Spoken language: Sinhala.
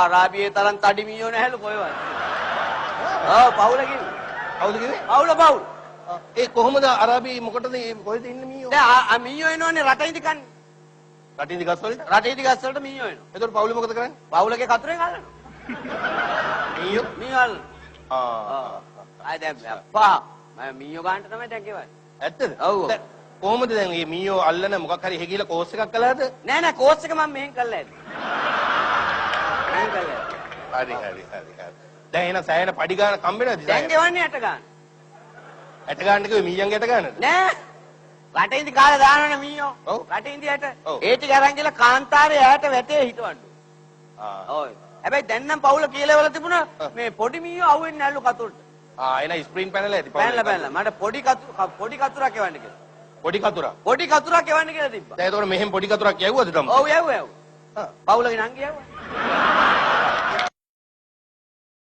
ආරාබියේ තරම් තඩි මීයෝ නැහැලු කොහෙවත්. පවුල කිව්වේ. කවුද කිව්වේ? පවුල. ඒ කොහොමද අරාබි මොකටද කොහෙද ඉන්නේ මීයෝ? දැන් මීයෝ එනවනේ රටින් දිකන්නේ. රටින් දිගස් වලට? රටින් දිගස් වලට මීයෝ එනවා. එතකොට පවුලේ මොකද කරන්නේ? පවුලගේ කතුරෙන් අල්ලනවා. මීයෝ අල්ලනවා. ආ දැන් අප්පා මම මීයෝ ගන්නට තමයි දැන් ගෙවන්නේ. ඇත්තද? ඔව්. කොහොමද දැන් මේ මීයෝ අල්ලන මොකක් හරි එහෙ ගිහලා කෝස් එකක් කළාද? නෑ කෝස් එක මම මෙහෙන් කළා ඇති. මෙහෙන් කළා. හරි. දැන් එන සෑහෙන පඩි ගන්න කම්බෙනවද? දැන් ගෙවන්නේ 8 ගන්න. 8 ගන්න කිව්වේ මීයන්ගේ 8 ගන්නද? නෑ. රටින්දි කාලා දානවනේ මීයෝ. ඔව්. රටින්දි 8. ඒ ටික අරන් ගිහලා කාන්තාරේ ඈට වැටේ හිටවන්නු. ඔව්. හැබැයි දැන් නම් පවුල කියලාවල තිබුණා මේ පොඩි මීයෝ අහුවෙන්නේ නැල්ලු කතුරට. එන ස්ප්‍රින් පැනලා ඇති පැනලා මට පොඩි කතුරක් එවන්න කියලා. පොඩි කතුරා. පොඩි කතුරක් එවන්න කියලා තිබ්බා. දැන් ඒතකොට මෙහෙන් පොඩි කතුරක් යවුවද තමයි? ඔව් යවුවා. පවුලගේ නංගි යවුවා.